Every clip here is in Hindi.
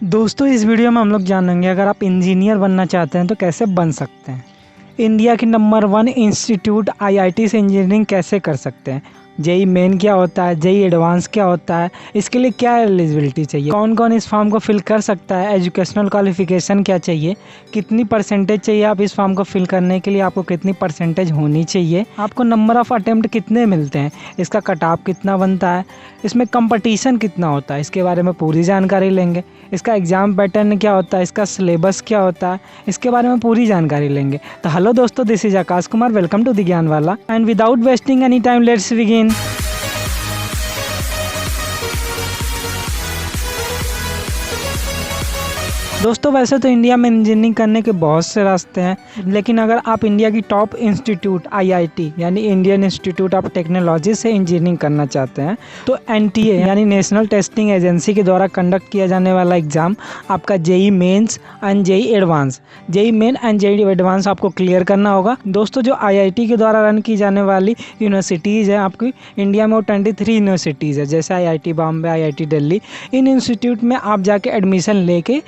दोस्तों इस वीडियो में हम लोग जानेंगे अगर आप इंजीनियर बनना चाहते हैं तो कैसे बन सकते हैं। इंडिया की नंबर 1 इंस्टीट्यूट आईआईटी से इंजीनियरिंग कैसे कर सकते हैं। जेई मेन क्या होता है, जेई एडवांस क्या होता है, इसके लिए क्या एलिजिबिलिटी चाहिए, कौन कौन इस फॉर्म को फिल कर सकता है, एजुकेशनल क्वालिफिकेशन क्या चाहिए, कितनी परसेंटेज चाहिए आप इस फॉर्म को फिल करने के लिए, आपको कितनी परसेंटेज होनी चाहिए, आपको नंबर ऑफ़ अटेम्प्ट कितने मिलते हैं, इसका कट ऑफ कितना बनता है, इसमें कंपटीशन कितना होता है, इसके बारे में पूरी जानकारी लेंगे। इसका एग्ज़ाम पैटर्न क्या होता है, इसका सिलेबस क्या होता है, इसके बारे में पूरी जानकारी लेंगे। तो हेलो दोस्तों, this is Akash Kumar, welcome to the Gyan Wala and without wasting any time let's begin. दोस्तों वैसे तो इंडिया में इंजीनियरिंग करने के बहुत से रास्ते हैं, लेकिन अगर आप इंडिया की टॉप इंस्टीट्यूट आईआईटी यानी इंडियन इंस्टीट्यूट ऑफ टेक्नोलॉजी से इंजीनियरिंग करना चाहते हैं तो एनटीए यानी नेशनल टेस्टिंग एजेंसी के द्वारा कंडक्ट किया जाने वाला एग्ज़ाम आपका JEE mains and JEE advance, JEE main and JEE advance आपको क्लियर करना होगा। दोस्तों जो आईआईटी के द्वारा रन की जाने वाली यूनिवर्सिटीज़ है आपकी इंडिया में, वो 23 यूनिवर्सिटीज़ है, जैसे आईआईटी बॉम्बे, आईआईटी दिल्ली। इन इंस्टीट्यूट में आप जाके एडमिशन लेके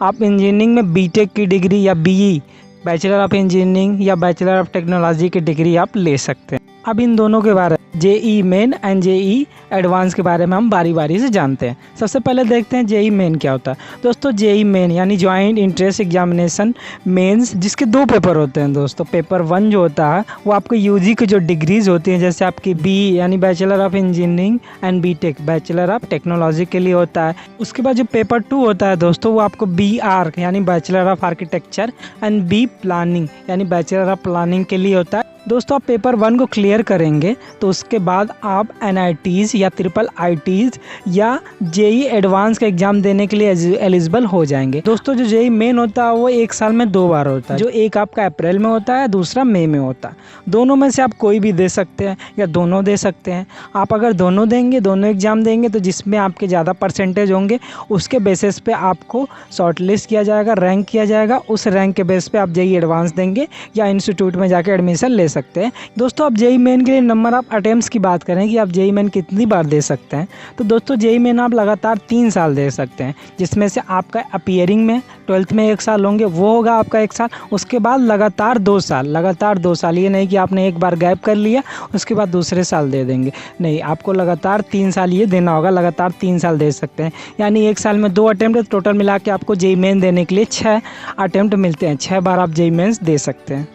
आप इंजीनियरिंग में बीटेक की डिग्री या बीई बैचलर ऑफ इंजीनियरिंग या बैचलर ऑफ टेक्नोलॉजी की डिग्री आप ले सकते हैं। अब इन दोनों के बारे में JEE main and JEE advance के बारे में हम बारी बारी से जानते हैं। सबसे पहले देखते हैं जेई मेन क्या होता है। दोस्तों जेई मेन यानी ज्वाइंट इंट्रेंस एग्जामिनेशन मेंस, जिसके 2 पेपर होते हैं। दोस्तों पेपर 1 जो होता है वो आपको यूजी की जो डिग्रीज होती हैं, जैसे आपकी बीई यानी bachelor of engineering and BTech bachelor of technology के लिए होता है। उसके बाद जो पेपर 2 होता है दोस्तों वो आपको बीआर यानी bachelor of architecture and B planning यानी बैचलर ऑफ प्लानिंग के लिए होता है। दोस्तों आप पेपर 1 को क्लियर करेंगे तो उसके बाद आप एनआईटीज़ या ट्रिपल आईटीज़ या जेई एडवांस का एग्ज़ाम देने के लिए एलिजिबल हो जाएंगे। दोस्तों जो जेई मेन होता है वो 1 साल में 2 बार होता है, जो एक आपका अप्रैल में होता है, दूसरा मई में होता है। दोनों में से आप कोई भी दे सकते हैं या दोनों दे सकते हैं। आप अगर दोनों देंगे, दोनों एग्ज़ाम देंगे तो जिसमें आपके ज़्यादा परसेंटेज होंगे उसके बेसिस पे आपको शॉर्ट लिस्ट किया जाएगा, रैंक किया जाएगा। उस रैंक के बेस पे आप जेई एडवांस देंगे या इंस्टीट्यूट में जाकर एडमिशन ले सकते हैं। दोस्तों आप जेई मेन के लिए नंबर ऑफ अटेम्प्ट्स की बात करें कि आप जेई मेन कितनी बार दे सकते हैं, तो दोस्तों जेई मेन आप लगातार 3 साल दे सकते हैं, जिसमें से आपका अपीयरिंग में 12th में 1 साल होंगे, वो होगा आपका 1 साल। उसके बाद लगातार 2 साल, लगातार 2 साल। ये नहीं कि आपने एक बार गैप कर लिया उसके बाद दूसरे साल दे देंगे, नहीं, आपको लगातार 3 साल ये देना होगा, लगातार 3 साल दे सकते हैं। यानी 1 साल में 2 अटेम्प्ट, टोटल मिला के आपको जेई मेन देने के लिए 6 अटेम्प्ट मिलते हैं, 6 बार आप जेई मेन्स दे सकते हैं।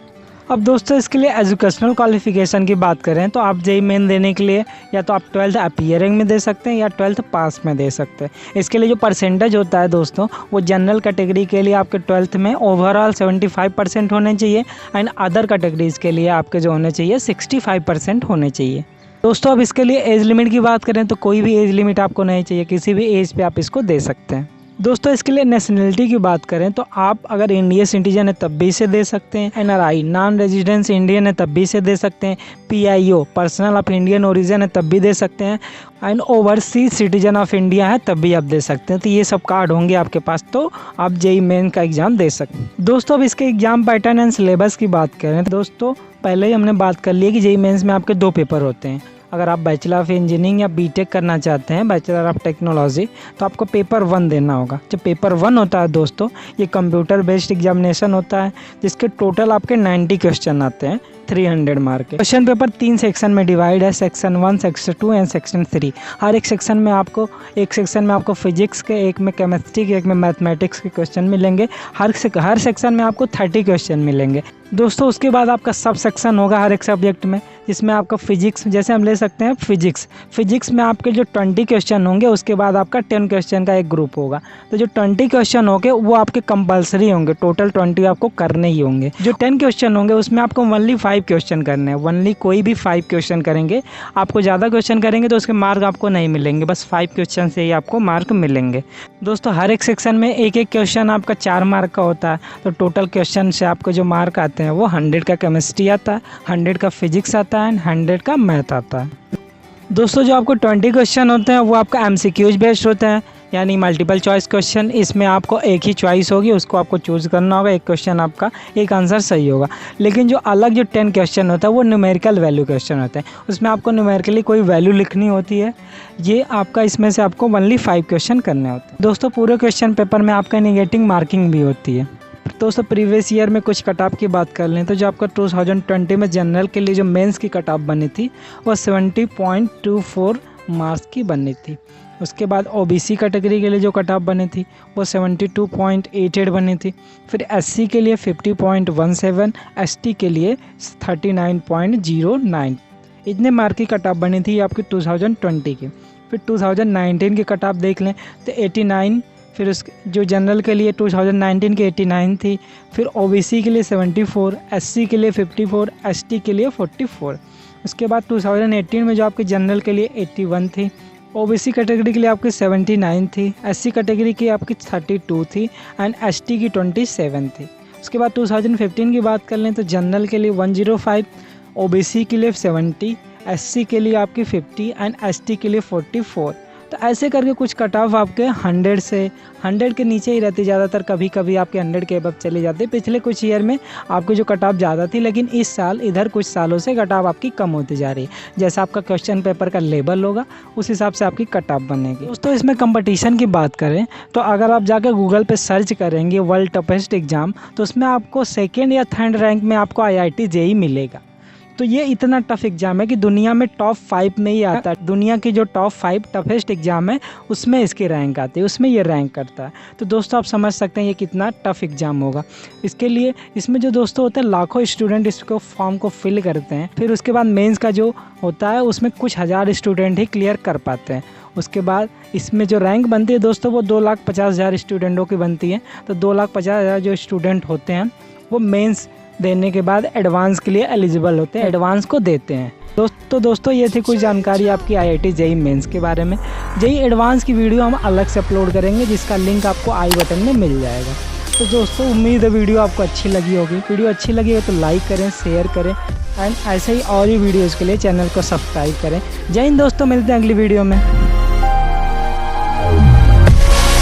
अब दोस्तों इसके लिए एजुकेशनल क्वालिफिकेशन की बात करें तो आप जेई मेन देने के लिए या तो आप 12th अपीयरिंग में दे सकते हैं या 12th पास में दे सकते हैं। इसके लिए जो परसेंटेज होता है दोस्तों वो जनरल कैटेगरी के लिए आपके 12th में ओवरऑल 75% होने चाहिए एंड अदर कैटेगरीज के लिए आपके जो होने चाहिए 65% होने चाहिए। दोस्तों अब इसके लिए एज लिमिट की बात करें तो कोई भी एज लिमिट आपको नहीं चाहिए, किसी भी एज पे आप इसको दे सकते हैं। दोस्तों इसके लिए नेशनलिटी की बात करें तो आप अगर इंडियन सिटीजन है तब भी इसे दे सकते हैं, एनआरआई नॉन रेजिडेंस इंडियन है तब भी इसे दे सकते हैं, PIO personal of Indian origin है तब भी दे सकते हैं, and overseas citizen of India है तब भी आप दे सकते हैं। तो ये सब कार्ड होंगे आपके पास तो आप जेई मेन का एग्ज़ाम दे सकते हैं। दोस्तों अब इसके एग्ज़ाम पैटर्न एंड सिलेबस की बात करें तो दोस्तों पहले ही हमने बात कर ली है कि जेई मेन्स में आपके 2 पेपर होते हैं। अगर आप बैचलर ऑफ इंजीनियरिंग या बीटेक करना चाहते हैं, बैचलर ऑफ टेक्नोलॉजी, तो आपको पेपर 1 देना होगा। जो पेपर 1 होता है दोस्तों ये कंप्यूटर बेस्ड एग्जामिनेशन होता है, जिसके टोटल आपके 90 क्वेश्चन आते हैं, 300 मार्क के। क्वेश्चन पेपर 3 सेक्शन में डिवाइड है, सेक्शन 1, सेक्शन 2 एंड सेक्शन 3। हर एक सेक्शन में आपको फिजिक्स के, एक में केमिस्ट्री के, एक में मैथमेटिक्स के क्वेश्चन मिलेंगे। हर सेक्शन में आपको 30 क्वेश्चन मिलेंगे। दोस्तों उसके बाद आपका सब सेक्शन होगा हर एक सब्जेक्ट में, जिसमें आपका फिजिक्स, जैसे हम ले सकते हैं फिजिक्स में आपके जो 20 क्वेश्चन होंगे उसके बाद आपका 10 क्वेश्चन का एक ग्रुप होगा। तो जो 20 क्वेश्चन होंगे वो आपके कंपलसरी होंगे, टोटल 20 आपको करने ही होंगे। जो 10 क्वेश्चन होंगे उसमें आपको ओनली 5 क्वेश्चन करने हैं, ओनली कोई भी 5 क्वेश्चन करेंगे। आपको ज़्यादा क्वेश्चन करेंगे तो उसके मार्क आपको नहीं मिलेंगे, बस 5 क्वेश्चन से ही आपको मार्क मिलेंगे। दोस्तों हर एक सेक्शन में एक क्वेश्चन आपका 4 मार्क का होता है, तो टोटल क्वेश्चन से आपको जो मार्क आते हैं वो 100 का केमिस्ट्री आता है, 100 का फिजिक्स आता है एंड 100 का मैथ आता है। दोस्तों जो आपको 20 क्वेश्चन होते हैं वो आपका एमसीक्यूज बेस्ड होते हैं, यानी मल्टीपल चॉइस क्वेश्चन। इसमें आपको एक ही चॉइस होगी, उसको आपको चूज़ करना होगा, एक क्वेश्चन आपका एक आंसर सही होगा। लेकिन जो अलग जो 10 क्वेश्चन होता है वो न्यूमेरिकल वैल्यू क्वेश्चन होते हैं, उसमें आपको न्यूमेरिकली कोई वैल्यू लिखनी होती है। ये आपका इसमें से आपको ओनली 5 क्वेश्चन करने होते हैं। दोस्तों पूरे क्वेश्चन पेपर में आपका नेगेटिव मार्किंग भी होती है। दोस्तों प्रीवियस ईयर में कुछ कट ऑफ की बात कर लें तो जो आपका 2020 में जनरल के लिए जो मेंस की कट ऑफ बनी थी वो 70.24 मार्क्स की बनी थी। उसके बाद ओबीसी कैटेगरी के लिए जो कट ऑफ बनी थी वो 72.88 बनी थी। फिर एससी के लिए 50.17, एसटी के लिए 39.09। इतने मार्क की कट ऑफ बनी थी आपकी 2020 की। फिर 2019 की कट ऑफ देख लें तो 89, फिर उस जो जनरल के लिए 2019 की 89 थी। फिर ओबीसी के लिए 74, एससी के लिए 54, एसटी के लिए 44। उसके बाद 2018 में जो आपके जनरल के लिए 81 थी, ओबीसी कैटेगरी के लिए आपकी 79 थी, एससी कैटेगरी की आपकी 32 थी एंड एसटी की 27 थी। उसके बाद 2015 की बात कर लें तो जनरल के लिए 105, ओबीसी के लिए 70, एससी के लिए आपकी 50 एंड एसटी के लिए 44। तो ऐसे करके कुछ कट ऑफ आपके 100 के नीचे ही रहती, ज़्यादातर कभी कभी आपके 100 के अबव चले जाते। पिछले कुछ ईयर में आपकी जो कट ऑफ ज़्यादा थी, लेकिन इस साल इधर कुछ सालों से कट ऑफ आपकी कम होती जा रही है। जैसा आपका क्वेश्चन पेपर का लेवल होगा उस हिसाब से आपकी कट ऑफ बनेगी। दोस्तों इसमें कंपटीशन की बात करें तो अगर आप जाकर गूगल पे सर्च करेंगे वर्ल्ड टफेस्ट एग्ज़ाम तो उसमें आपको 2nd या 3rd रैंक में आपको IIT JEE मिलेगा। तो ये इतना टफ एग्ज़ाम है कि दुनिया में टॉप 5 में ही आता है। दुनिया की जो टॉप 5 टफेस्ट एग्ज़ाम है उसमें इसकी रैंक आती है, उसमें ये रैंक करता है। तो दोस्तों आप समझ सकते हैं ये कितना टफ एग्ज़ाम होगा। इसके लिए इसमें जो दोस्तों होते हैं लाखों स्टूडेंट इसको फॉर्म को फिल करते हैं। फिर उसके बाद मेंस का जो होता है उसमें कुछ हज़ार स्टूडेंट ही क्लियर कर पाते हैं। उसके बाद इसमें जो रैंक बनती है दोस्तों वो 2,50,000 स्टूडेंटों की बनती है। तो 2,50,000 जो स्टूडेंट होते हैं वो मेंस देने के बाद एडवांस के लिए एलिजिबल होते हैं, एडवांस को देते हैं। दोस्तों ये थी कुछ जानकारी आपकी IIT JEE मेंस के बारे में। JEE एडवांस की वीडियो हम अलग से अपलोड करेंगे जिसका लिंक आपको आई बटन में मिल जाएगा। तो दोस्तों उम्मीद है वीडियो आपको अच्छी लगी होगी। वीडियो अच्छी लगी है तो लाइक करें, शेयर करें एंड ऐसे ही और भी वीडियोज़ के लिए चैनल को सब्सक्राइब करें। जय हिंद दोस्तों, मिलते हैं अगली वीडियो में।